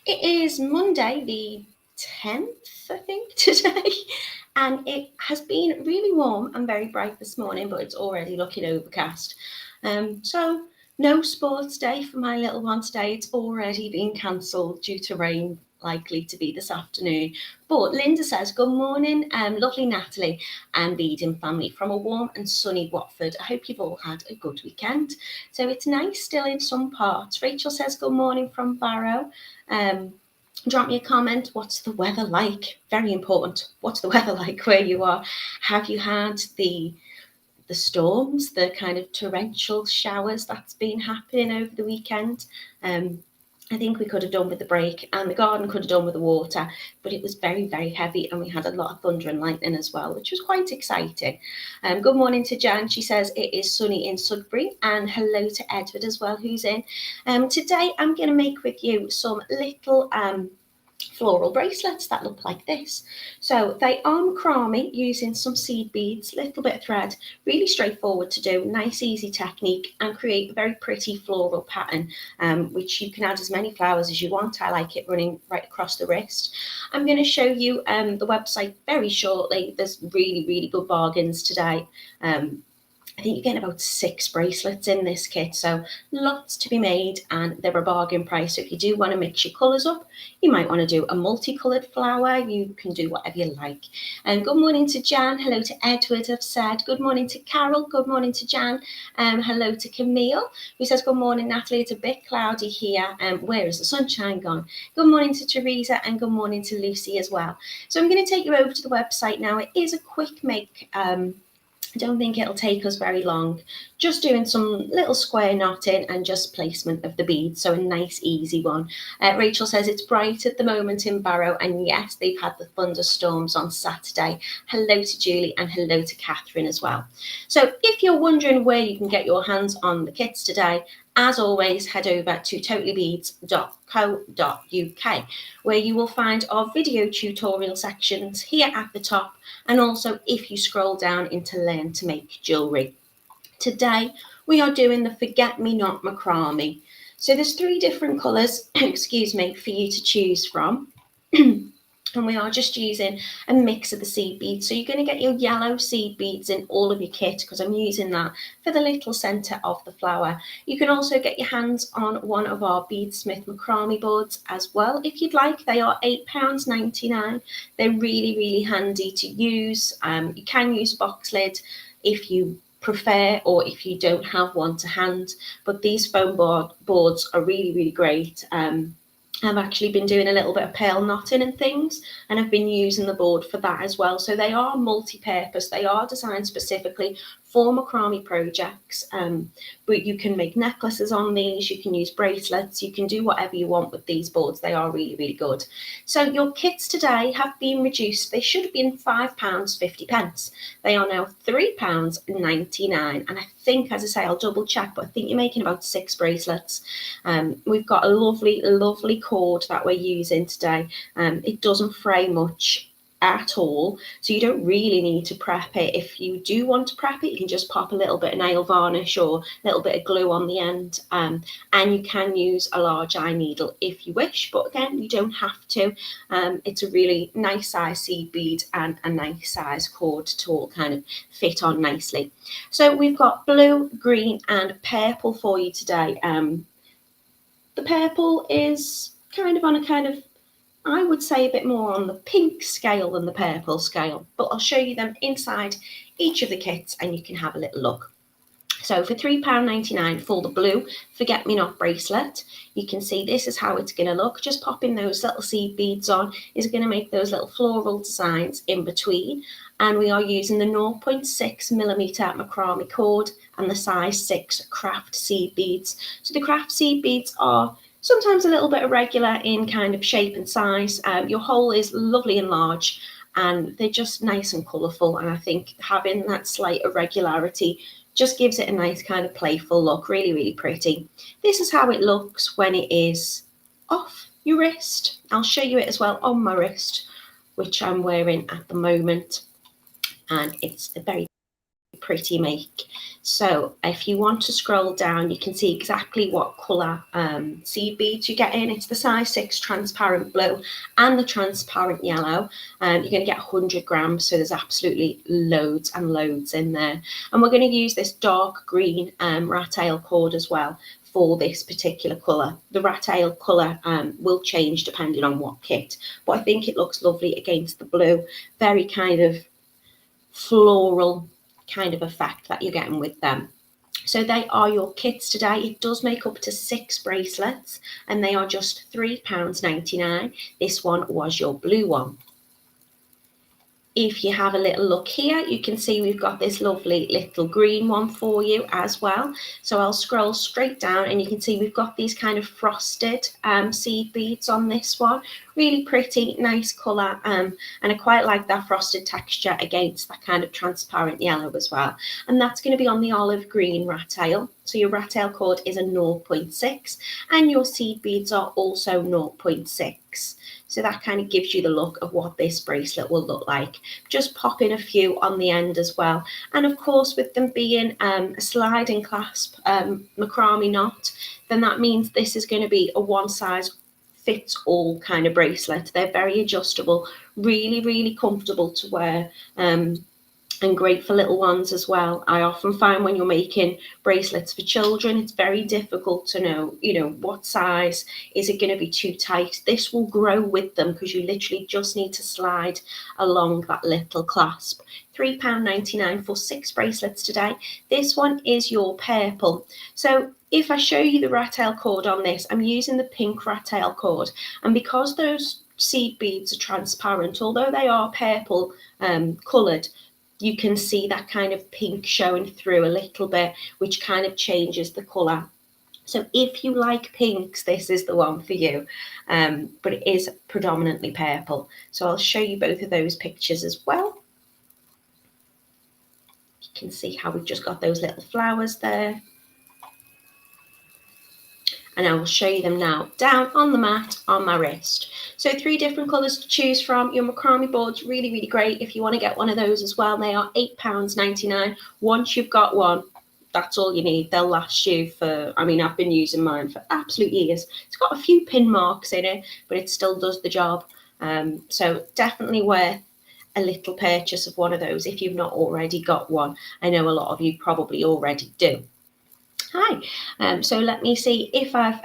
It is Monday the 10th, I think, today, and it has been really warm and very bright this morning, but it's already looking overcast. So no sports day for my little one today. It's already been cancelled due to rain likely to be this afternoon. But Linda says, good morning, lovely Natalie and Beading family from a warm and sunny Watford. I hope you've all had a good weekend. So it's nice still in some parts. Rachel says, good morning from Barrow. Drop me a comment. What's the weather like? Very important. What's the weather like where you are? Have you had the storms, the kind of torrential showers that's been happening over the weekend? I think we could have done with the break, and the garden could have done with the water, but it was very, very heavy, and we had a lot of thunder and lightning as well, which was quite exciting. Good morning to Jan. She says it is sunny in Sudbury, and hello to Edward as well, who's in. Today I'm going to make with you some little floral bracelets that look like this. So they are macrame using some seed beads, little bit of thread, really straightforward to do, nice easy technique, and create a very pretty floral pattern, which you can add as many flowers as you want. I like it running right across the wrist. I'm going to show you the website very shortly. There's really, really good bargains today. I think you're getting about 6 bracelets in this kit, so lots to be made, and they're a bargain price. So if you do want to mix your colours up, you might want to do a multicoloured flower. You can do whatever you like. And good morning to Jan. Hello to Edward, I've said. Good morning to Carol. Good morning to Jan. Hello to Camille, who says, good morning, Natalie. It's a bit cloudy here. Where is the sunshine gone? Good morning to Teresa, and good morning to Lucy as well. So I'm going to take you over to the website now. It is a quick make. I don't think it'll take us very long. Just doing some little square knotting and just placement of the beads, so a nice easy one. Rachel says it's bright at the moment in Barrow, and yes, they've had the thunderstorms on Saturday. Hello to Julie, and hello to Catherine as well. So if you're wondering where you can get your hands on the kits today, as always, head over to totallybeads.co.uk, where you will find our video tutorial sections here at the top, and also if you scroll down into Learn to Make Jewellery. Today, we are doing the Forget-Me-Not Macrame. So there's 3 different colours, excuse me, for you to choose from. And we are just using a mix of the seed beads. So you're going to get your yellow seed beads in all of your kit, because I'm using that for the little centre of the flower. You can also get your hands on one of our Beadsmith macrame boards as well, if you'd like. They are £8.99. They're really, really handy to use. You can use a box lid if you prefer, or if you don't have one to hand. But these foam boards are really, really great. I've actually been doing a little bit of pearl knotting and things, and I've been using the board for that as well. So they are multi-purpose. They are designed specifically for macrame projects, but you can make necklaces on these, you can use bracelets, you can do whatever you want with these boards. They are really, really good. So your kits today have been reduced. They should have been £5.50. They are now £3.99, and I think, as I say, I'll double check, but I think you're making about 6 bracelets. We've got a lovely, lovely cord that we're using today. It doesn't fray much at all, so you don't really need to prep it. If you do want to prep it, you can just pop a little bit of nail varnish or a little bit of glue on the end, and you can use a large eye needle if you wish, but again, you don't have to. It's a really nice size seed bead and a nice size cord to all kind of fit on nicely. So we've got blue, green and purple for you today. The purple is kind of on a kind of, I would say, a bit more on the pink scale than the purple scale, but I'll show you them inside each of the kits and you can have a little look. So for £3.99 for the blue Forget-Me-Not bracelet, you can see this is how it's going to look. Just popping those little seed beads on is going to make those little floral designs in between. And we are using the 0.6mm macrame cord and the size 6 craft seed beads. So the craft seed beads are sometimes a little bit irregular in kind of shape and size. Your hole is lovely and large, and they're just nice and colourful. And I think having that slight irregularity just gives it a nice kind of playful look. Really, really pretty. This is how it looks when it is off your wrist. I'll show you it as well on my wrist, which I'm wearing at the moment. And it's a very pretty pretty make. So if you want to scroll down, you can see exactly what colour seed beads you get in. It's the size 6 transparent blue and the transparent yellow. You're going to get 100 grams, so there's absolutely loads and loads in there. And we're going to use this dark green Rattail cord as well for this particular colour. The Rattail colour will change depending on what kit, but I think it looks lovely against the blue. Very kind of floral kind of effect that you're getting with them. So they are your kits today. It does make up to 6 bracelets and they are just £3.99. This one was your blue one. If you have a little look here, you can see we've got this lovely little green one for you as well. So I'll scroll straight down and you can see we've got these kind of frosted seed beads on this one. Really pretty, nice colour, and I quite like that frosted texture against that kind of transparent yellow as well. And that's going to be on the olive green Rattail. So your Rattail cord is a 0.6 and your seed beads are also 0.6. So that kind of gives you the look of what this bracelet will look like. Just pop in a few on the end as well. And of course, with them being a sliding clasp macrame knot, then that means this is going to be a one size fits all kind of bracelet. They're very adjustable, really, really comfortable to wear. And great for little ones as well. I often find when you're making bracelets for children, it's very difficult to know, what size. Is it going to be too tight? This will grow with them because you literally just need to slide along that little clasp. £3.99 for 6 bracelets today. This one is your purple. So if I show you the Rattail cord on this, I'm using the pink Rattail cord. And because those seed beads are transparent, although they are purple coloured, you can see that kind of pink showing through a little bit, which kind of changes the colour. So if you like pinks, this is the one for you, but it is predominantly purple. So I'll show you both of those pictures as well. You can see how we've just got those little flowers there. And I will show you them now down on the mat on my wrist. So 3 different colours to choose from. Your macrame board's really, really great if you want to get one of those as well. They are £8.99. Once you've got one, that's all you need. They'll last you for, I've been using mine for absolute years. It's got a few pin marks in it, but it still does the job. So definitely worth a little purchase of one of those if you've not already got one. I know a lot of you probably already do. Hi, so let me see if I've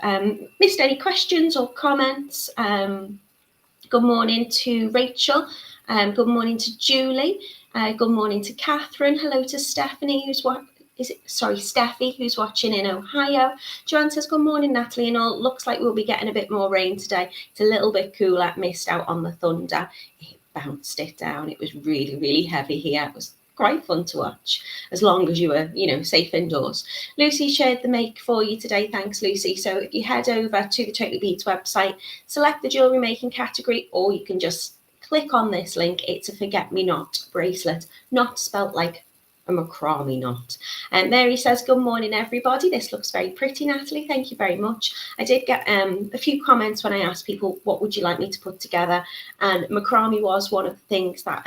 missed any questions or comments. Good morning to Rachel. Good morning to Julie. Good morning to Catherine. Hello to Stephanie, Steffi, who's watching in Ohio. Joanne says, good morning, Natalie, and all. Looks like we'll be getting a bit more rain today. It's a little bit cooler. Missed out on the thunder. It bounced it down. It was really, really heavy here. It was quite fun to watch, as long as you were, safe indoors. Lucy shared the make for you today. Thanks, Lucy. So if you head over to the Totally Beads website, select the jewellery making category, or you can just click on this link. It's a forget-me-not bracelet, not spelt like a macrame knot. And Mary says, good morning, everybody. This looks very pretty, Natalie. Thank you very much. I did get a few comments when I asked people, what would you like me to put together? And macrame was one of the things that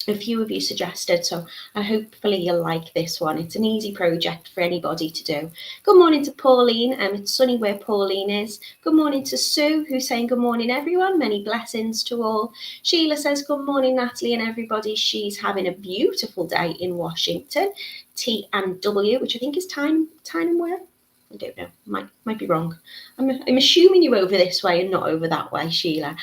a few of you suggested, so hopefully you'll like this one. It's an easy project for anybody to do. Good morning to Pauline, it's sunny where Pauline is. Good morning to Sue, who's saying good morning, everyone. Many blessings to all. Sheila says good morning, Natalie and everybody. She's having a beautiful day in Washington. T and W, which I think is time and where? I don't know, might be wrong. I'm assuming you're over this way and not over that way, Sheila.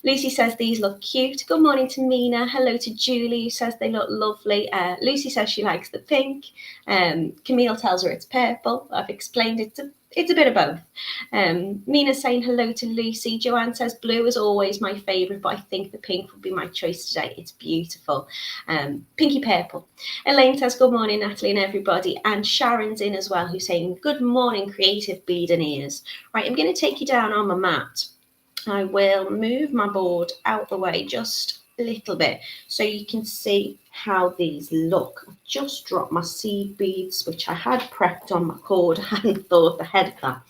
Lucy says these look cute. Good morning to Mina. Hello to Julie, who says they look lovely. Lucy says she likes the pink. Camille tells her it's purple. I've explained it's a bit of both. Mina's saying hello to Lucy. Joanne says blue is always my favourite, but I think the pink would be my choice today. It's beautiful. Pinky purple. Elaine says good morning, Natalie and everybody. And Sharon's in as well, who's saying good morning, creative beadeniers. Right, I'm going to take you down on my mat. I will move my board out the way just a little bit so you can see how these look. I've just dropped my seed beads, which I had prepped on my cord. I hadn't thought ahead of that.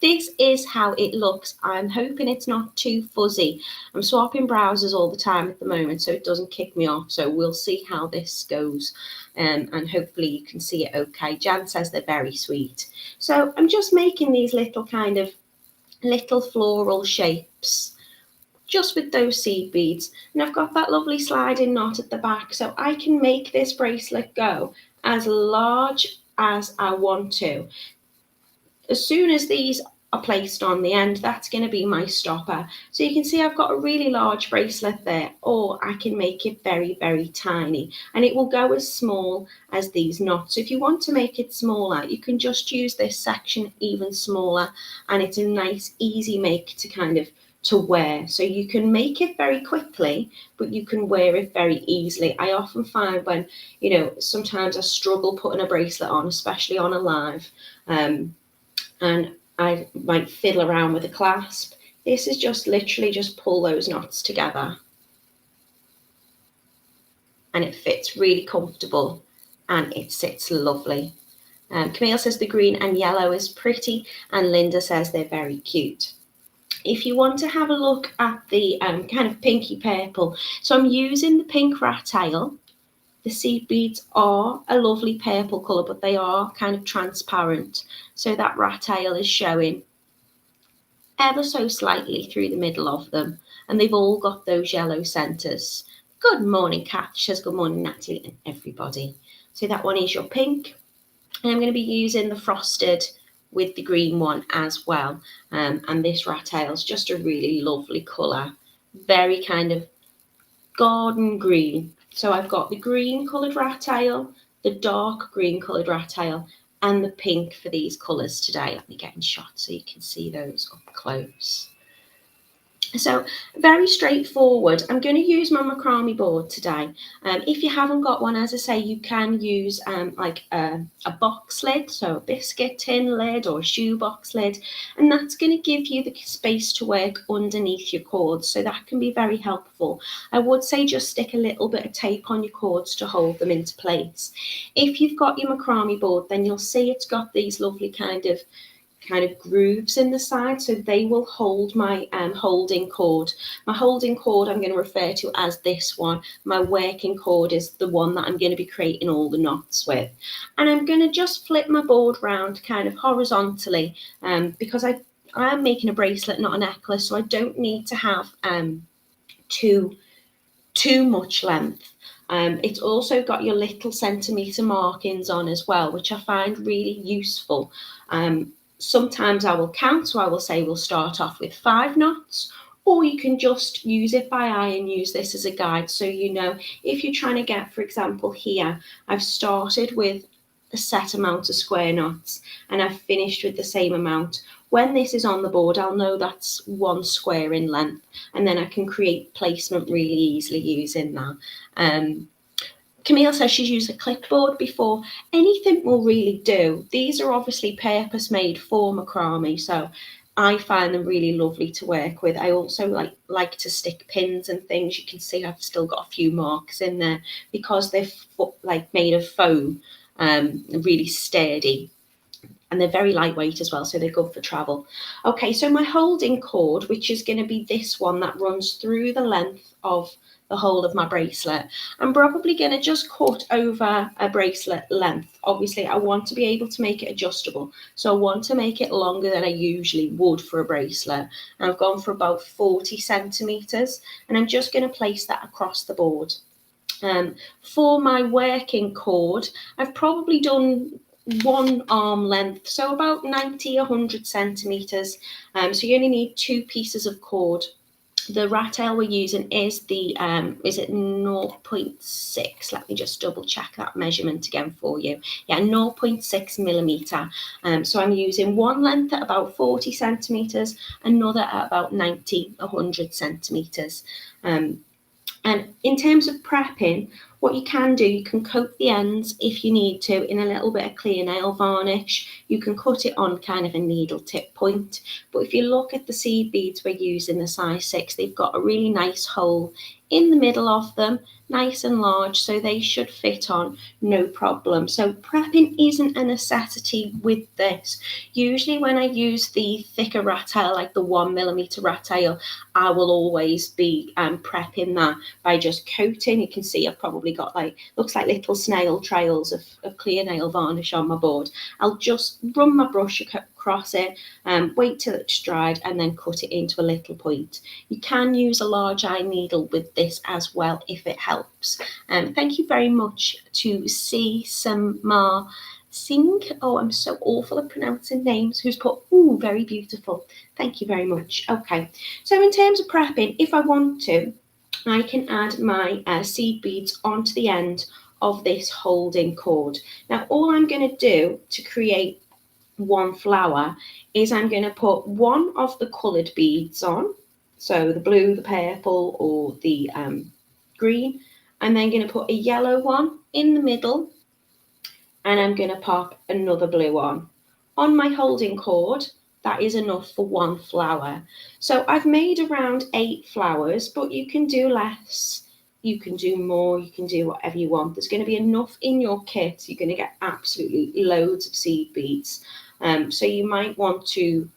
This is how it looks. I'm hoping it's not too fuzzy. I'm swapping browsers all the time at the moment, so it doesn't kick me off. So we'll see how this goes. And hopefully you can see it okay. Jan says they're very sweet. So I'm just making these little kind of little floral shapes just with those seed beads. And I've got that lovely sliding knot at the back, so I can make this bracelet go as large as I want to. As soon as these are placed on the end, that's going to be my stopper. So you can see I've got a really large bracelet there, or I can make it very, very tiny, and it will go as small as these knots. So if you want to make it smaller, you can just use this section even smaller, and it's a nice, easy make to kind of to wear. So you can make it very quickly, but you can wear it very easily. I often find when, sometimes I struggle putting a bracelet on, especially on a live, and I might fiddle around with a clasp. This is just literally just pull those knots together, and it fits really comfortable and it sits lovely. Camille says the green and yellow is pretty, and Linda says they're very cute. If you want to have a look at the kind of pinky purple, so I'm using the pink Rattail. The seed beads are a lovely purple colour, but they are kind of transparent. So that Rattail is showing ever so slightly through the middle of them. And they've all got those yellow centres. Good morning, Kat. She says good morning, Natalie and everybody. So that one is your pink. And I'm going to be using the frosted with the green one as well. And this Rattail is just a really lovely colour. Very kind of garden green. So I've got the green coloured Rattail, the dark green coloured Rattail, and the pink for these colours today. Let me get in shot so you can see those up close. So very straightforward. I'm going to use my Macrame board today. If you haven't got one, as I say, you can use like a box lid, so a biscuit tin lid or a shoebox lid, and that's going to give you the space to work underneath your cords, so that can be very helpful. I would say just stick a little bit of tape on your cords to hold them into place. If you've got your Macrame board, then you'll see it's got these lovely kind of grooves in the side, so they will hold my holding cord. My holding cord I'm going to refer to as this one. My working cord is the one that I'm going to be creating all the knots with. And I'm going to just flip my board round kind of horizontally because I am making a bracelet, not a necklace, so I don't need to have too much length. It's also got your little centimetre markings on as well, which I find really useful. Sometimes I will count, so I will say we'll start off with 5 knots, or you can just use it by eye and use this as a guide. So, if you're trying to get, for example, here, I've started with a set amount of square knots and I've finished with the same amount. When this is on the board, I'll know that's 1 square in length, and then I can create placement really easily using that. Camille says she's used a clipboard before. Anything will really do. These are obviously purpose made for macrame, so I find them really lovely to work with. I also like to stick pins and things. You can see I've still got a few marks in there because they're made of foam, really sturdy. And they're very lightweight as well, so they're good for travel. Okay, so my holding cord, which is going to be this one that runs through the length of the whole of my bracelet, I'm probably going to just cut over a bracelet length. Obviously, I want to be able to make it adjustable, so I want to make it longer than I usually would for a bracelet. And I've gone for about 40 centimetres, and I'm just going to place that across the board. For my working cord, I've probably done 1 arm length, so about 90-100 centimetres. So you only need 2 pieces of cord. The Rattail we're using is the is it 0.6? Let me just double check that measurement again for you. Yeah, 0.6 millimetre. So I'm using 1 length at about 40 centimetres, another at about 90-100 centimetres. And in terms of prepping, what you can do, you can coat the ends if you need to in a little bit of clear nail varnish. You can cut it on kind of a needle tip point. But if you look at the seed beads we're using, the size 6, they've got a really nice hole in the middle of them, nice and large, so they should fit on no problem. So prepping isn't a necessity with this. Usually when I use the thicker Rattail, like the 1mm Rattail, I will always be prepping that by just coating. You can see I've probably got looks like little snail trails of clear nail varnish on my board. I'll just run my brush across it, wait till it's dried, and then cut it into a little point. You can use a large eye needle with this as well if it helps. Thank you very much to C. Samar Singh. Oh, I'm so awful at pronouncing names. Who's put, ooh, very beautiful. Thank you very much. Okay, so in terms of prepping, if I want to, I can add my seed beads onto the end of this holding cord. Now, all I'm going to do to create one flower is I'm going to put one of the coloured beads on, so the blue, the purple, or the green. I'm then going to put a yellow one in the middle, and I'm going to pop another blue on. On my holding cord, that is enough for one flower. So I've made around 8 flowers, but you can do less, you can do more, you can do whatever you want. There's going to be enough in your kit. You're going to get absolutely loads of seed beads. So you might want to,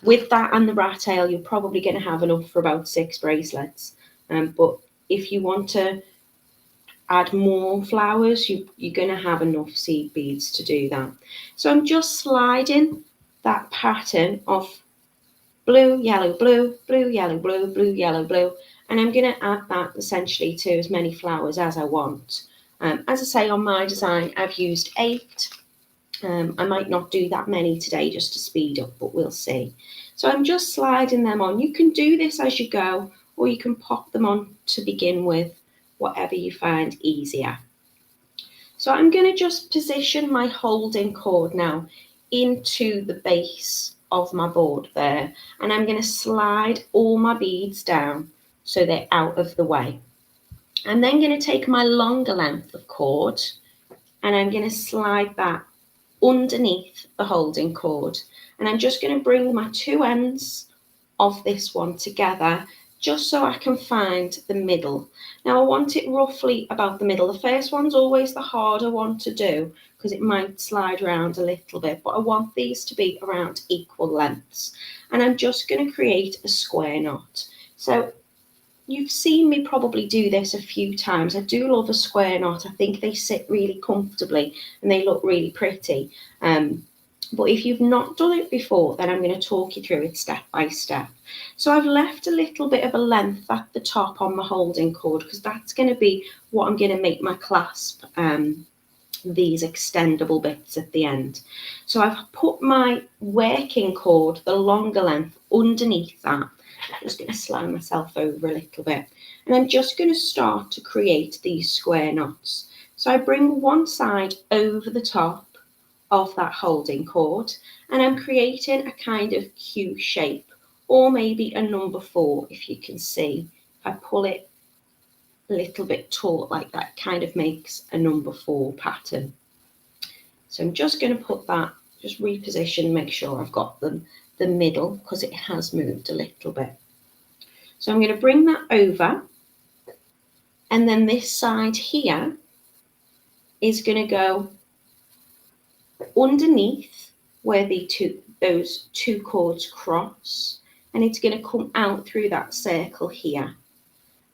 with that and the Rattail, you're probably going to have enough for about 6 bracelets. But if you want to add more flowers, you're going to have enough seed beads to do that. So I'm just sliding that pattern of blue, yellow, blue, blue, yellow, blue, blue, yellow, blue, and I'm going to add that essentially to as many flowers as I want. As I say, on my design, I've used 8. I might not do that many today just to speed up, but we'll see. So I'm just sliding them on. You can do this as you go, or you can pop them on to begin with, whatever you find easier. So I'm going to just position my holding cord now into the base of my board there, and I'm going to slide all my beads down so they're out of the way. I'm then going to take my longer length of cord, and I'm going to slide that underneath the holding cord, and I'm just going to bring my 2 ends of this one together just so I can find the middle. Now I want it roughly about the middle. The first one's always the harder one to do because it might slide around a little bit, but I want these to be around equal lengths, and I'm just going to create a square knot. So you've seen me probably do this a few times. I do love a square knot. I think they sit really comfortably and they look really pretty. But if you've not done it before, then I'm going to talk you through it step by step. So I've left a little bit of a length at the top on my holding cord because that's going to be what I'm going to make my clasp, these extendable bits at the end. So I've put my working cord, the longer length, underneath that. I'm just going to slide myself over a little bit, and I'm just going to start to create these square knots. So I bring one side over the top of that holding cord, and I'm creating a kind of Q shape, or maybe a number 4, if you can see. If I pull it a little bit taut like that, it kind of makes a number 4 pattern. So I'm just going to put that, just reposition, make sure I've got the middle because it has moved a little bit. So I'm going to bring that over, and then this side here is going to go underneath where those two cords cross, and it's going to come out through that circle here.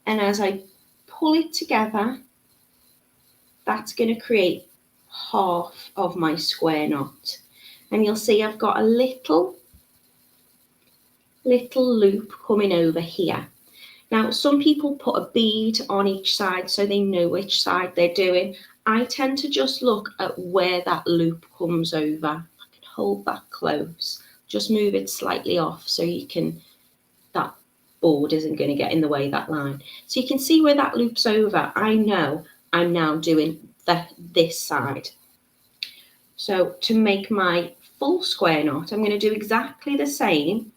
And as I pull it together, that's going to create half of my square knot. And you'll see I've got a little loop coming over here. Now, some people put a bead on each side so they know which side they're doing. I tend to just look at where that loop comes over. I can hold that close, just move it slightly off so that board isn't going to get in the way of that line. So you can see where that loops over. I know I'm now doing this side. So to make my full square knot, I'm going to do exactly the same,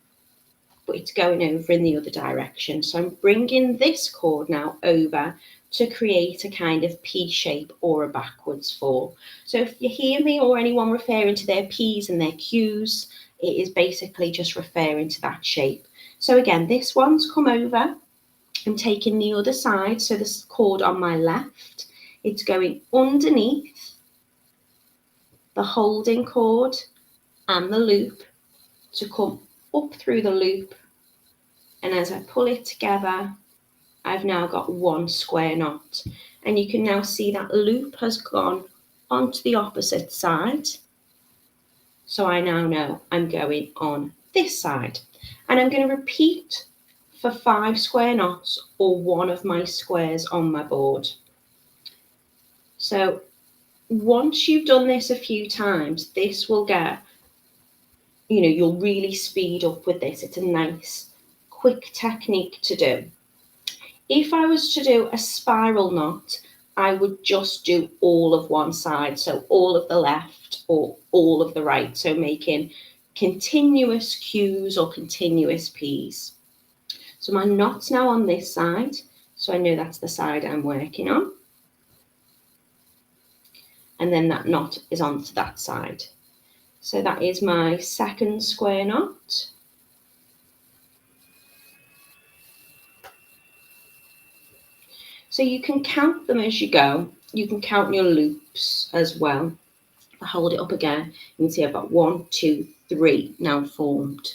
but it's going over in the other direction. So I'm bringing this cord now over to create a kind of P shape or a backwards fall. So if you hear me or anyone referring to their P's and their Q's, it is basically just referring to that shape. So again, this one's come over. I'm taking the other side, so this cord on my left, it's going underneath the holding cord and the loop to come up through the loop, and as I pull it together, I've now got one square knot, and you can now see that loop has gone onto the opposite side. So I now know I'm going on this side, and I'm going to repeat for 5 square knots or one of my squares on my board. So once you've done this a few times, this will get, you'll really speed up with this. It's a nice, quick technique to do. If I was to do a spiral knot, I would just do all of one side, so all of the left or all of the right, so making continuous Q's or continuous P's. So my knot's now on this side, so I know that's the side I'm working on. And then that knot is onto that side. So that is my second square knot. So you can count them as you go. You can count your loops as well. If I hold it up again, you can see I've got 1, 2, 3 now formed.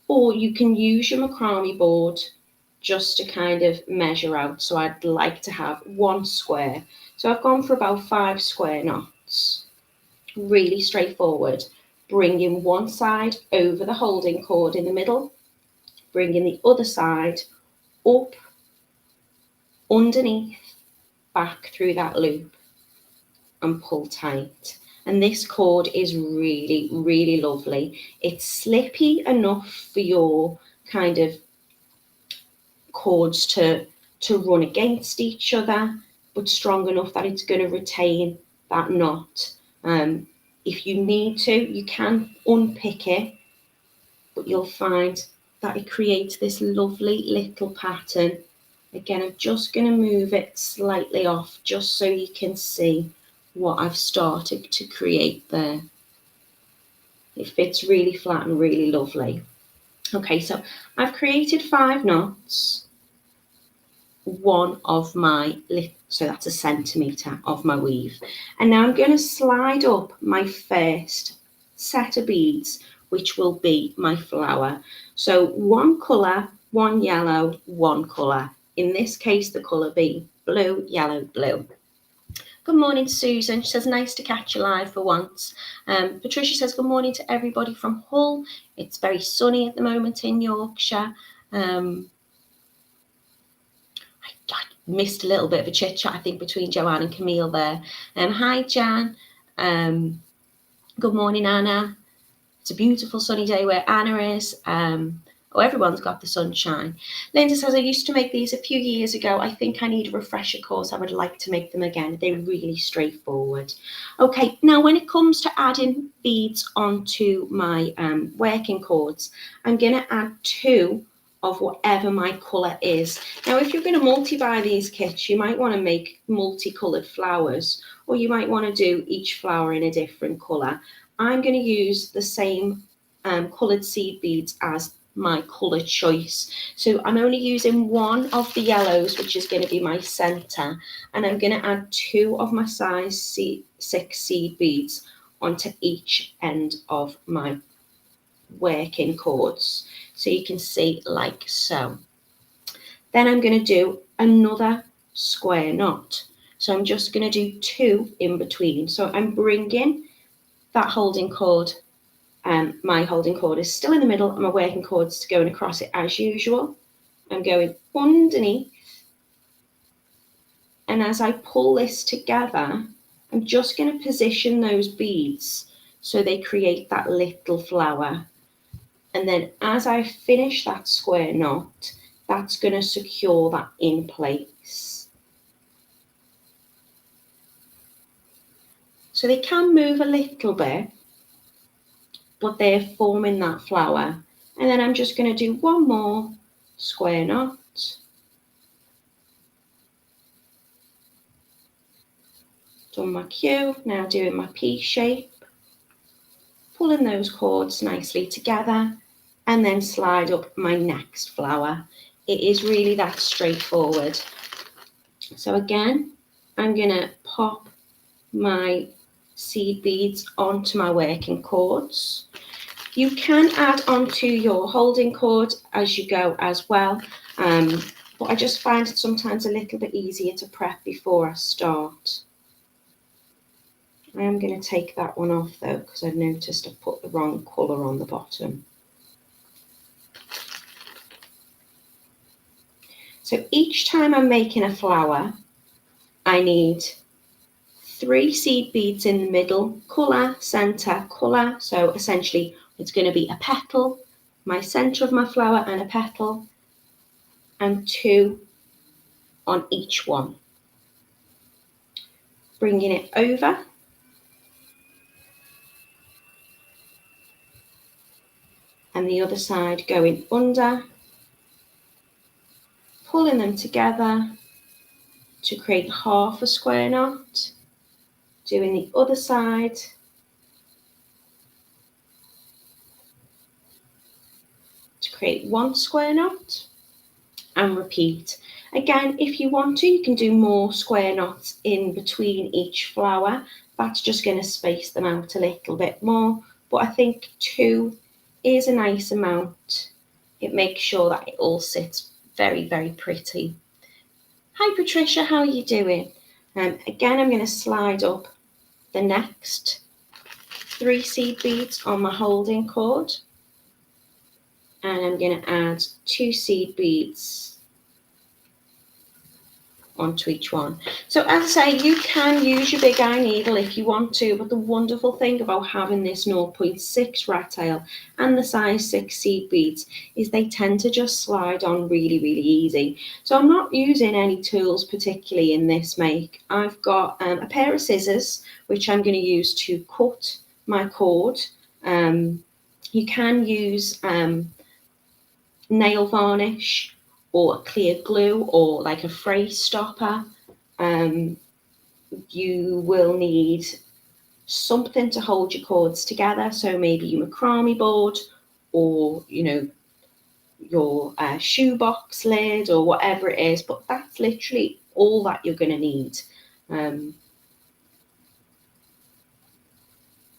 Or you can use your macrame board just to kind of measure out. So I'd like to have 1 square. So I've gone for about 5 square knots. Really straightforward. Bringing one side over the holding cord in the middle, bringing the other side up, underneath, back through that loop, and pull tight. And this cord is really, really lovely. It's slippy enough for your kind of cords to run against each other, but strong enough that it's going to retain that knot. If you need to, you can unpick it, but you'll find that it creates this lovely little pattern. Again, I'm just going to move it slightly off just so you can see what I've started to create there. It fits really flat and really lovely. Okay, so I've created 5 knots. One of my, so that's a centimetre of my weave. And now I'm going to slide up my first set of beads, which will be my flower. So 1 colour, 1 yellow, 1 colour. In this case, the colour be blue, yellow, blue. Good morning, Susan. She says, nice to catch you live for once. Patricia says, good morning to everybody from Hull. It's very sunny at the moment in Yorkshire. I missed a little bit of a chit chat, I think, between Joanne and Camille there. Hi, Jan. Good morning, Anna. It's a beautiful sunny day where Anna is. Everyone's got the sunshine. Linda says, I used to make these a few years ago. I think I need a refresher course. I would like to make them again. They're really straightforward. Okay, now when it comes to adding beads onto my working cords, I'm going to add 2 of whatever my colour is. Now, if you're going to multi-buy these kits, you might want to make multicoloured flowers, or you might want to do each flower in a different colour. I'm going to use the same coloured seed beads as my colour choice. So I'm only using 1 of the yellows, which is going to be my centre, and I'm going to add 2 of my size 6 seed beads onto each end of my working cords. So you can see like so. Then I'm going to do another square knot. So I'm just going to do 2 in between. So I'm bringing that holding cord, my holding cord is still in the middle and my working cord's going across it as usual. I'm going underneath, and as I pull this together, I'm just going to position those beads so they create that little flower. And then as I finish that square knot, that's going to secure that in place. So they can move a little bit, but they're forming that flower. And then I'm just going to do 1 more square knot. Done my Q, now doing my P shape. pulling those cords nicely together, and then slide up my next flower. It is really that straightforward. So again, I'm going to pop my seed beads onto my working cords. You can add onto your holding cord as you go as well, but I just find it sometimes a little bit easier to prep before I start. I am going to take that one off though, because I've noticed I put the wrong colour on the bottom. So each time I'm making a flower, I need 3 seed beads in the middle, colour, centre, colour. So essentially it's going to be a petal, my centre of my flower and a petal, and 2 on each one. Bringing it over. And the other side going under, pulling them together to create half a square knot, doing the other side, to create 1 square knot, and repeat. Again, if you want to, you can do more square knots in between each flower. That's just going to space them out a little bit more, but I think 2 is a nice amount. It makes sure that it all sits very, very pretty. Hi Patricia, how are you doing? Again, I'm going to slide up the next 3 seed beads on my holding cord, and I'm going to add 2 seed beads onto each one. So as I say, you can use your big eye needle if you want to, but the wonderful thing about having this 0.6 Rattail and the size 6 seed beads is they tend to just slide on really, really easy. So I'm not using any tools particularly in this make. I've got a pair of scissors, which I'm going to use to cut my cord. You can use nail varnish or clear glue or like a fray stopper. You will need something to hold your cords together, so maybe your macrame board, or your shoebox lid, or whatever it is, but that's literally all that you're going to need. And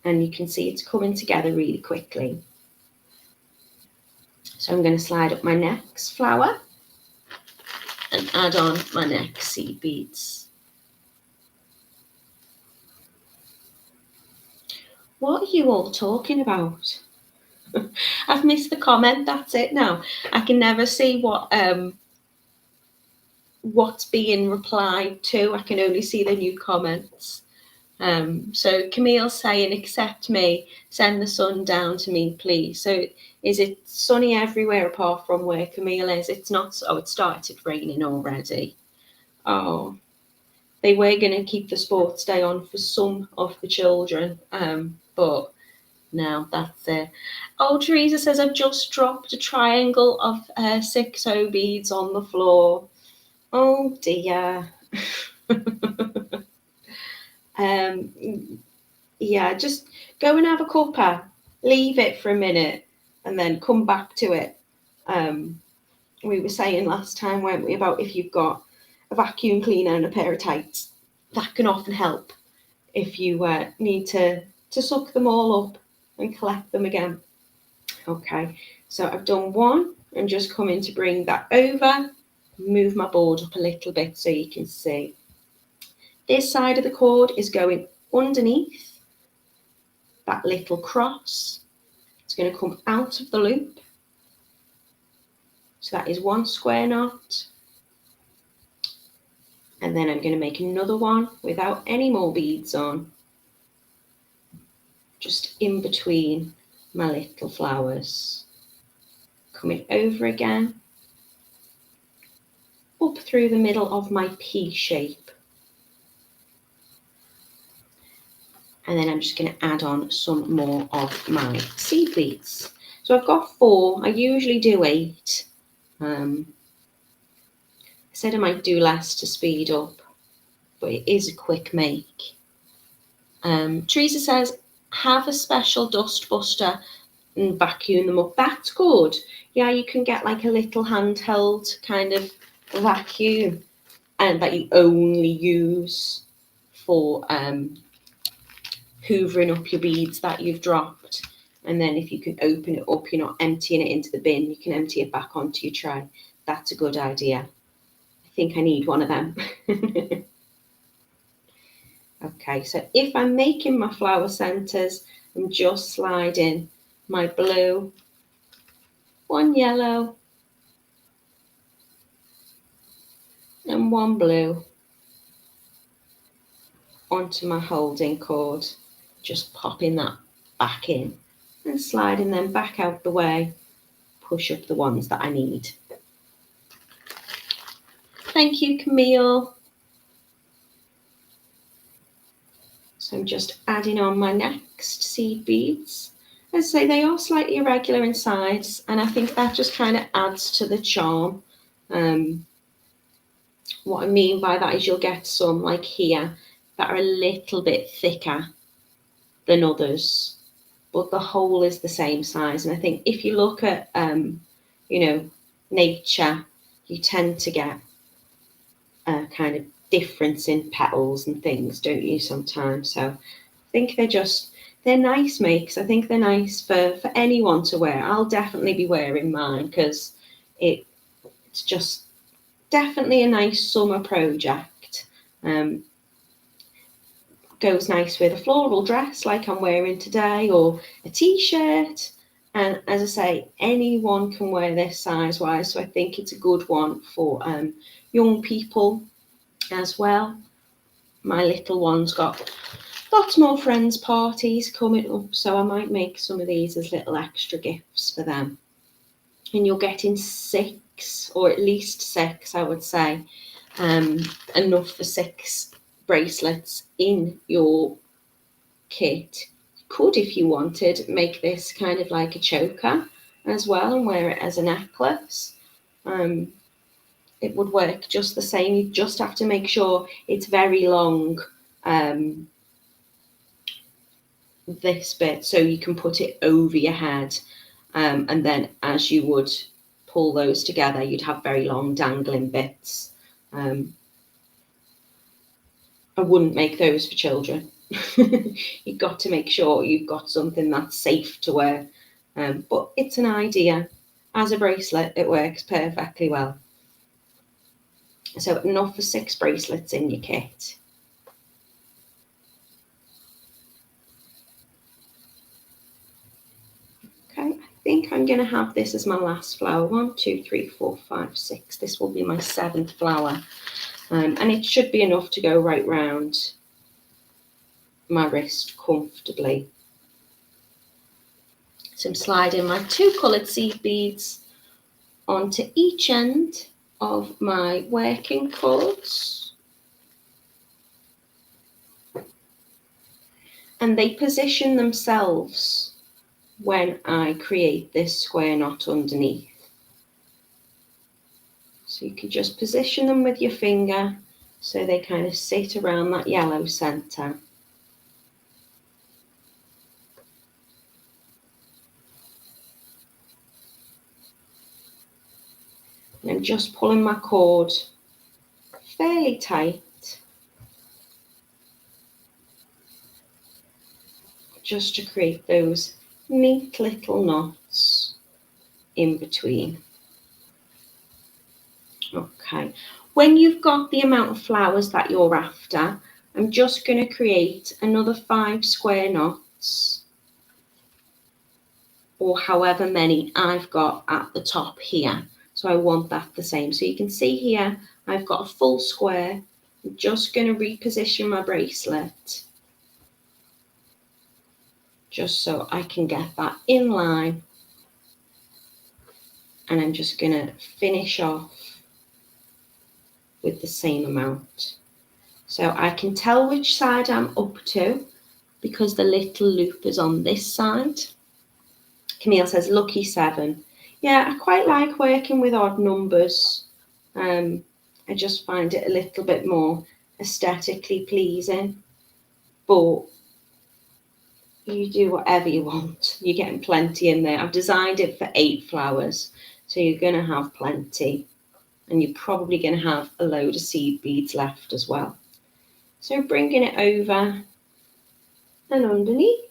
you can see it's coming together really quickly. So I'm going to slide up my next flower and add on my next seed beads. What are you all talking about? I've missed the comment, that's it now. I can never see what's being replied to. I can only see the new comments. So Camille's saying, accept me, send the sun down to me, please. So is it sunny everywhere apart from where Camille is? It's not. Oh, it started raining already. Oh, they were going to keep the sports day on for some of the children, but no, that's it. Oh, Teresa says, I've just dropped a triangle of 6 O beads on the floor. Oh dear. Yeah, just go and have a cuppa, leave it for a minute, and then come back to it. We were saying last time, weren't we, about if you've got a vacuum cleaner and a pair of tights, that can often help if you need to suck them all up and collect them again. Okay, so I've done 1. I'm just coming to bring that over, move my board up a little bit so you can see. This side of the cord is going underneath that little cross. It's going to come out of the loop. So that is 1 square knot. And then I'm going to make another one without any more beads on, just in between my little flowers. Coming over again, up through the middle of my pea shape. And then I'm just going to add on some more of my seed beads. So I've got 4, I usually do 8. I said I might do less to speed up, but it is a quick make. Teresa says, have a special dust buster and vacuum them up. That's good. Yeah, you can get like a little handheld kind of vacuum and that you only use for hoovering up your beads that you've dropped. And then if you can open it up, you're not emptying it into the bin, you can empty it back onto your tray. That's a good idea. I think I need one of them. Okay, so if I'm making my flower centres, I'm just sliding my blue, one yellow, and one blue onto my holding cord, just popping that back in and sliding them back out the way, push up the ones that I need. Thank you, Camille. So I'm just adding on my next seed beads. As I say, they are slightly irregular in size, and I think that just kind of adds to the charm. What I mean by that is you'll get some like here that are a little bit thicker than others, but the whole is the same size. And I think if you look at, you know, nature, you tend to get a kind of difference in petals and things, don't you, sometimes? So I think they're nice makes. I think they're nice for anyone to wear. I'll definitely be wearing mine because it's just definitely a nice summer project. Goes nice with a floral dress like I'm wearing today, or a t-shirt. And as I say, anyone can wear this size wise, so I think it's a good one for young people as well. My little one's got lots more friends parties coming up, so I might make some of these as little extra gifts for them. And you're getting 6, or at least 6, I would say, enough for 6 bracelets in your kit. You could, if you wanted, make this kind of like a choker as well and wear it as a necklace. It would work just the same. You just have to make sure it's very long, this bit, so you can put it over your head, and then as you would pull those together, you'd have very long dangling bits. I wouldn't make those for children. You've got to make sure you've got something that's safe to wear, but it's an idea. As a bracelet, it works perfectly well. So enough for 6 bracelets in your kit. Okay, I think I'm going to have this as my last flower. 1, 2, 3, 4, 5, 6. This will be my 7th flower. And it should be enough to go right round my wrist comfortably. So I'm sliding my 2 coloured seed beads onto each end of my working cords. And they position themselves when I create this square knot underneath. So you can just position them with your finger so they kind of sit around that yellow centre. And I'm just pulling my cord fairly tight, just to create those neat little knots in between. Okay, when you've got the amount of flowers that you're after, I'm just going to create another 5 square knots, or however many I've got at the top here. So I want that the same. So you can see here, I've got a full square. I'm just going to reposition my bracelet, just so I can get that in line. And I'm just going to finish off with the same amount. So I can tell which side I'm up to because the little loop is on this side. Camille says, lucky 7. Yeah, I quite like working with odd numbers. I just find it a little bit more aesthetically pleasing. But You do whatever you want. You're getting plenty in there. I've designed it for 8 flowers, so you're going to have plenty. And you're probably going to have a load of seed beads left as well. So bringing it over and underneath.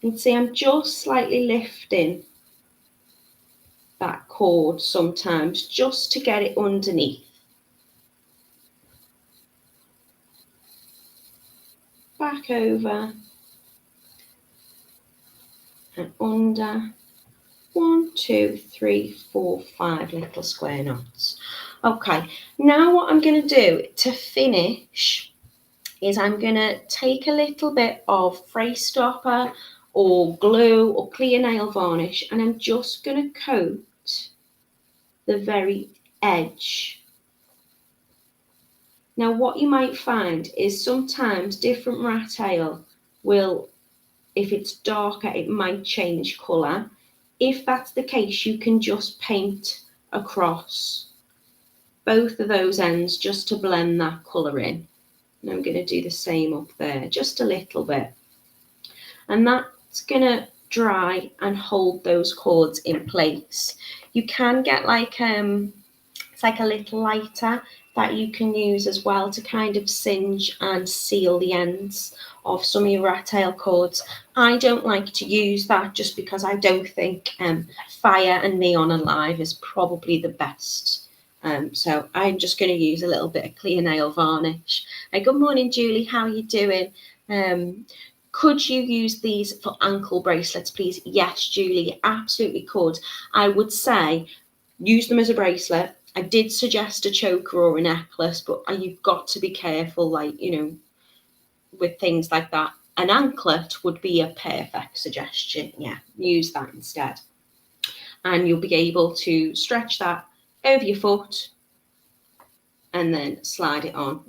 You can see I'm just slightly lifting that cord sometimes just to get it underneath. Back over and under. 1, 2, 3, 4, 5 little square knots. Okay, now what I'm going to do to finish is I'm going to take a little bit of phrase stopper or glue or clear nail varnish, and I'm just going to coat the very edge. Now what you might find is sometimes different Rattail will, if it's darker, it might change colour. If that's the case, you can just paint across both of those ends just to blend that colour in. And I'm going to do the same up there, just a little bit. And that's going to dry and hold those cords in place. You can get like, it's like a little lighter that you can use as well to kind of singe and seal the ends of some of your Rattail cords. I don't like to use that just because I don't think fire and neon alive is probably the best. So I'm just going to use a little bit of clear nail varnish. Good morning, Julie. How are you doing? Could you use these for ankle bracelets, please? Yes, Julie, you absolutely could. I would say use them as a bracelet. I did suggest a choker or a necklace, but you've got to be careful, like, you know, with things like that. An anklet would be a perfect suggestion. Yeah, use that instead. And you'll be able to stretch that over your foot and then slide it on.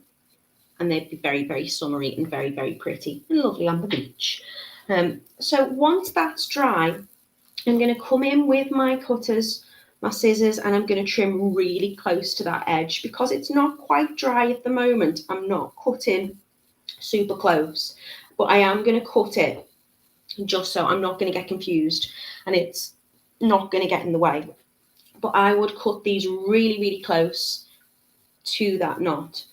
And they'd be very, very summery and very, very pretty and lovely on the beach. So once that's dry, I'm going to come in with my cutters, my scissors, and I'm going to trim really close to that edge. Because it's not quite dry at the moment, I'm not cutting super close, but I am going to cut it just so I'm not going to get confused and it's not going to get in the way. But I would cut these really, really close to that knot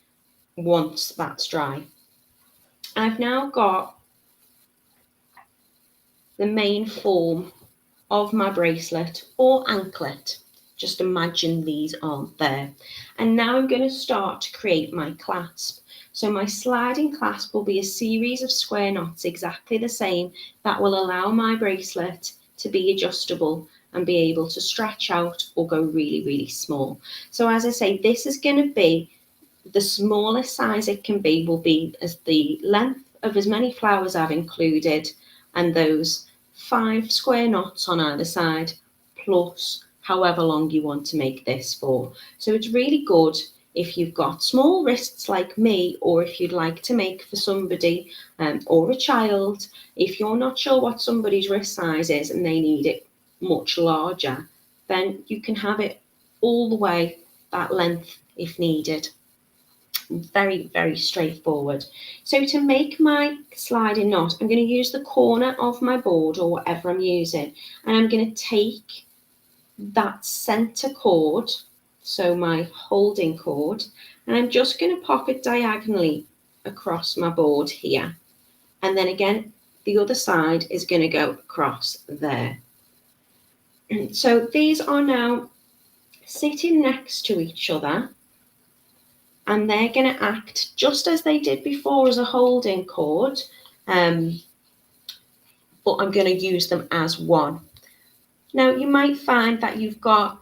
once that's dry. I've now got the main form of my bracelet or anklet. Just imagine these aren't there. And now I'm going to start to create my clasp. So my sliding clasp will be a series of square knots exactly the same that will allow my bracelet to be adjustable and be able to stretch out or go really, really small. So as I say, this is going to be the smallest size it can be, will be as the length of as many flowers I've included and those 5 square knots on either side, plus however long you want to make this for. So it's really good if you've got small wrists like me, or if you'd like to make for somebody or a child, if you're not sure what somebody's wrist size is and they need it much larger, then you can have it all the way that length if needed. Very, very straightforward. So to make my sliding knot, I'm going to use the corner of my board or whatever I'm using, and I'm going to take that center cord, so my holding cord, and I'm just going to pop it diagonally across my board here. And then again, the other side is going to go across there. So these are now sitting next to each other, and they're going to act just as they did before as a holding cord, but I'm going to use them as one. Now you might find that you've got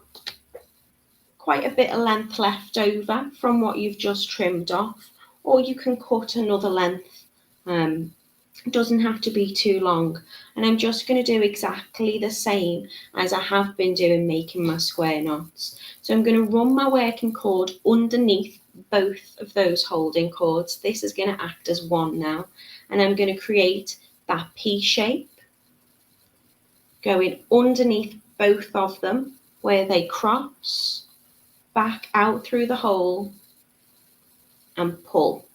quite a bit of length left over from what you've just trimmed off, or you can cut another length. It doesn't have to be too long. And I'm just going to do exactly the same as I have been doing making my square knots. So I'm going to run my working cord underneath both of those holding cords. This is going to act as one now, and I'm going to create that P shape going underneath both of them where they cross, back out through the hole and pull.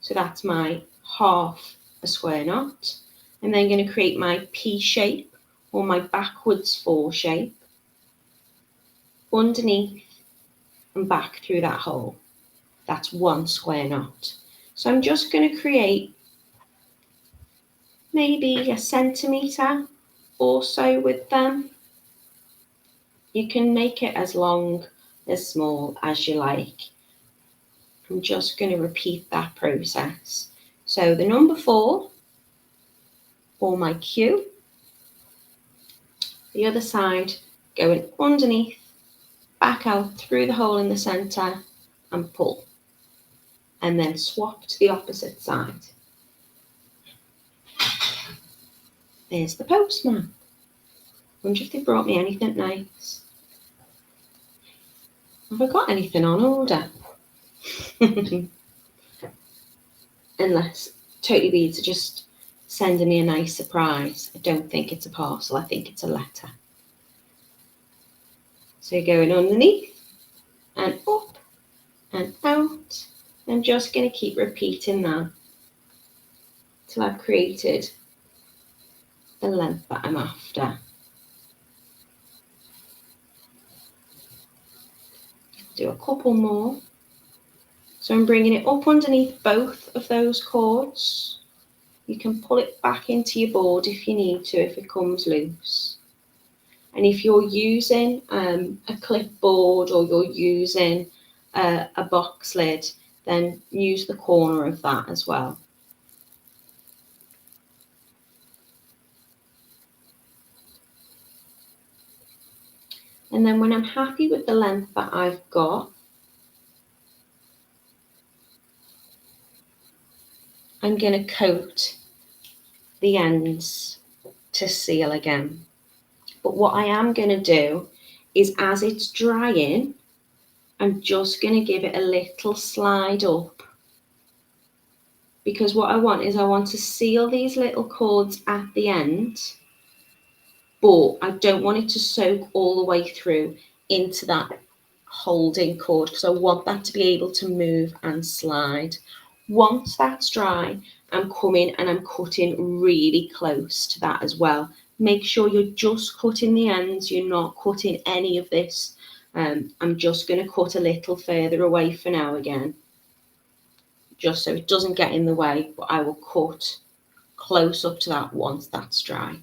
So that's my half a square knot. I'm then going to create my P shape or my backwards 4 shape underneath and back through that hole. That's 1 square knot. So I'm just going to create maybe a centimetre or so with them. You can make it as long, as small as you like. I'm just going to repeat that process. So the number 4 or my Q, the other side going underneath, back out through the hole in the centre and pull. And then swap to the opposite side. There's the postman. Wonder if they brought me anything nice. Have I got anything on order? Unless Totally Beads are just sending me a nice surprise. I don't think it's a parcel, I think it's a letter. So going underneath and up and out. I'm just going to keep repeating that till I've created the length that I'm after. Do a couple more. So I'm bringing it up underneath both of those cords. You can pull it back into your board if you need to, if it comes loose. And if you're using a clipboard or you're using a box lid, then use the corner of that as well. And then when I'm happy with the length that I've got, I'm going to coat the ends to seal again. But what I am going to do is, as it's drying, I'm just going to give it a little slide up. Because what I want is I want to seal these little cords at the end, but I don't want it to soak all the way through into that holding cord, because I want that to be able to move and slide. Once that's dry, I'm coming and I'm cutting really close to that as well. Make sure you're just cutting the ends, you're not cutting any of this. I'm just going to cut a little further away for now again, just so it doesn't get in the way, but I will cut close up to that once that's dry.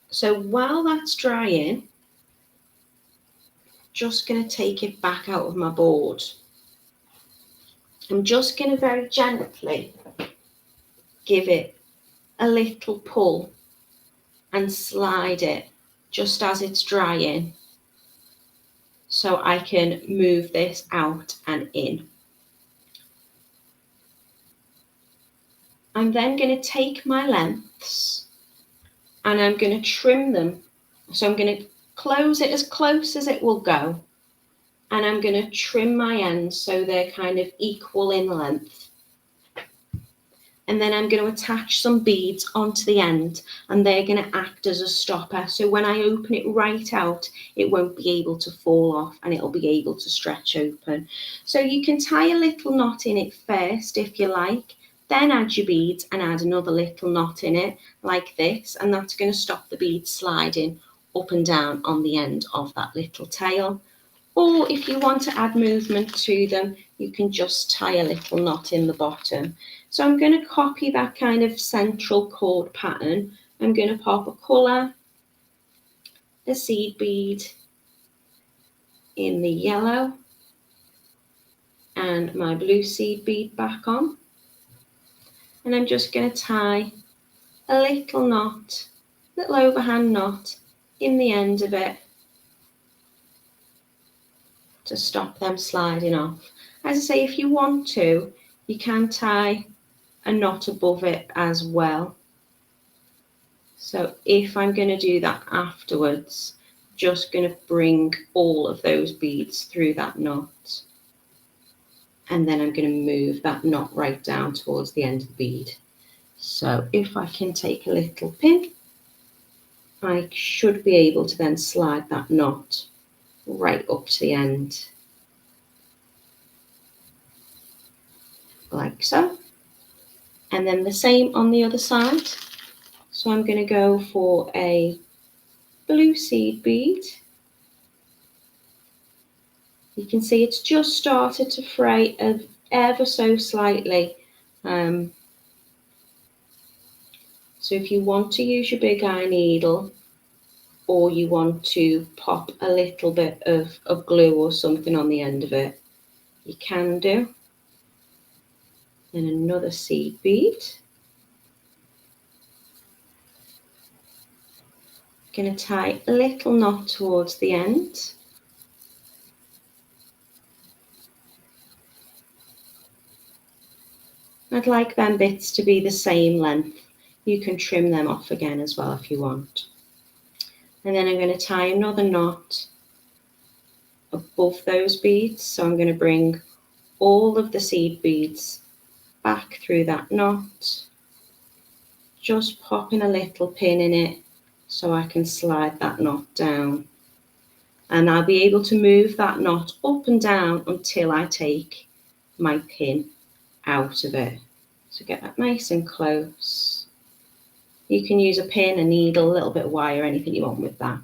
So while that's drying, just going to take it back out of my board. I'm just going to very gently give it a little pull and slide it just as it's drying, so I can move this out and in. I'm then going to take my lengths and I'm going to trim them. So I'm going to close it as close as it will go, and I'm going to trim my ends so they're kind of equal in length. And then I'm going to attach some beads onto the end, and they're going to act as a stopper. So when I open it right out, it won't be able to fall off and it'll be able to stretch open. So you can tie a little knot in it first if you like, then add your beads and add another little knot in it like this, and that's going to stop the beads sliding up and down on the end of that little tail. Or if you want to add movement to them, you can just tie a little knot in the bottom. So I'm going to copy that kind of central cord pattern. I'm going to pop a colour, a seed bead in the yellow, and my blue seed bead back on. And I'm just going to tie a little knot, little overhand knot in the end of it to stop them sliding off. As I say, if you want to, you can tie a knot above it as well. So if I'm going to do that afterwards, just going to bring all of those beads through that knot, and then I'm going to move that knot right down towards the end of the bead. So if I can take a little pin, I should be able to then slide that knot right up to the end. like so. And then the same on the other side. So I'm going to go for a blue seed bead. You can see it's just started to fray ever so slightly. So if you want to use your big eye needle, or you want to pop a little bit of glue or something on the end of it, you can do. Then another seed bead. Going to tie a little knot towards the end. I'd like them bits to be the same length. You can trim them off again as well if you want. And then I'm going to tie another knot above those beads. So I'm going to bring all of the seed beads back through that knot, just popping a little pin in it so I can slide that knot down. And I'll be able to move that knot up and down until I take my pin out of it. So get that nice and close. You can use a pin, a needle, a little bit of wire, anything you want with that.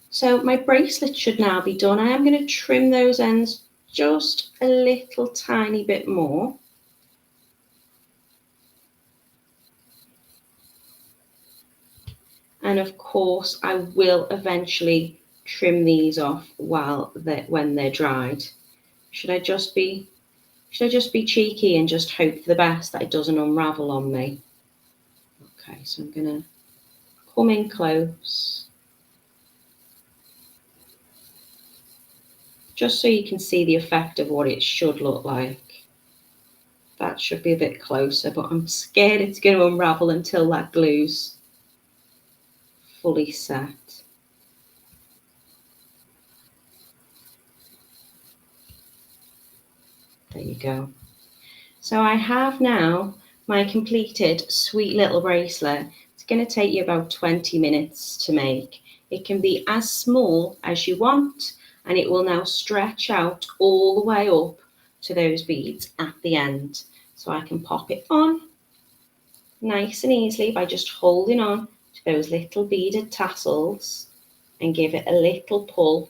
So my bracelet should now be done. I am going to trim those ends just a little tiny bit more. And of course, I will eventually trim these off when they're dried. Should I just be cheeky and just hope for the best that it doesn't unravel on me? Okay, so I'm going to come in close, just so you can see the effect of what it should look like. That should be a bit closer, but I'm scared it's going to unravel until that glue's fully set. There you go. So I have now my completed sweet little bracelet. It's going to take you about 20 minutes to make. It can be as small as you want, and it will now stretch out all the way up to those beads at the end. So I can pop it on nice and easily by just holding on to those little beaded tassels and give it a little pull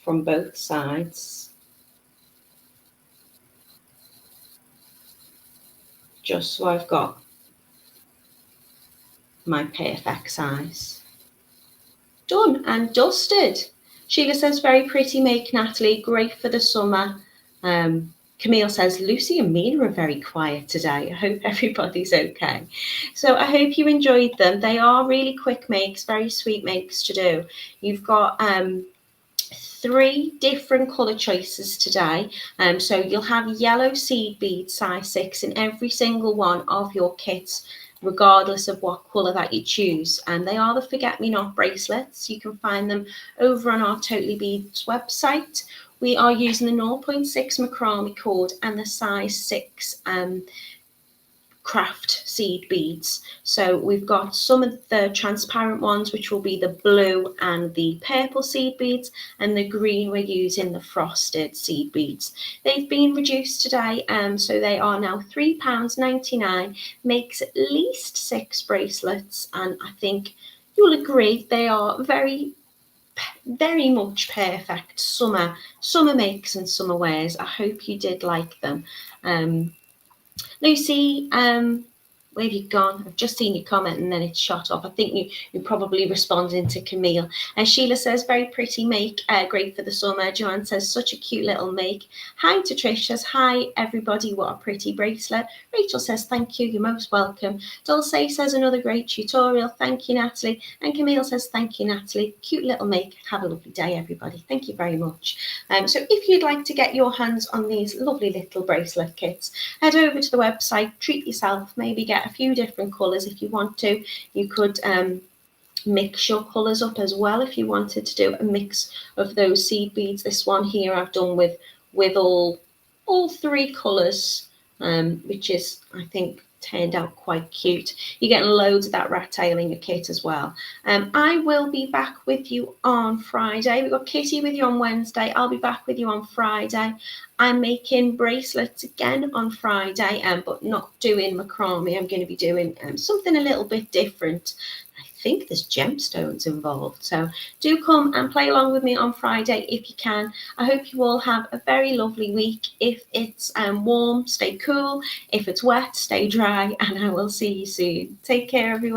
from both sides. Just so I've got my perfect size. Done and dusted. Sheila says, very pretty make, Natalie, great for the summer. Camille says, Lucy and Mina are very quiet today. I hope everybody's okay. So I hope you enjoyed them. They are really quick makes, very sweet makes to do. You've got 3 different colour choices today. So you'll have yellow seed beads, size 6, in every single one of your kits, regardless of what colour that you choose. And they are the Forget-Me-Not bracelets. You can find them over on our Totally Beads website. We are using the 0.6 Macrame cord and the size 6 craft seed beads. So we've got some of the transparent ones, which will be the blue and the purple seed beads, and the green we're using the frosted seed beads. They've been reduced today, so they are now £3.99. Makes at least 6 bracelets, and I think you'll agree they are very much perfect summer makes and summer wears. I hope you did like them. Lucy, where have you gone? I've just seen your comment and then it's shot off. I think you're probably responding to Camille. Sheila says, very pretty make, great for the summer. Joanne says, such a cute little make. Hi to Trish says, hi everybody, what a pretty bracelet. Rachel says, thank you, you're most welcome. Dulce says, another great tutorial. Thank you, Natalie. And Camille says, thank you, Natalie. Cute little make. Have a lovely day, everybody. Thank you very much. So if you'd like to get your hands on these lovely little bracelet kits, head over to the website, treat yourself, maybe get a few different colours if you want to. You could mix your colours up as well if you wanted to do a mix of those seed beads. This one here I've done with all 3 colours, which is, I think, turned out quite cute. You're getting loads of that Rattail in your kit as well. I will be back with you on Friday. We've got Kitty with you on Wednesday. I'll be back with you on Friday. I'm making bracelets again on Friday, but not doing macrame. I'm going to be doing something a little bit different. I think there's gemstones involved. So do come and play along with me on Friday if you can. I hope you all have a very lovely week. If it's warm, stay cool. If it's wet, stay dry. And I will see you soon. Take care, everyone.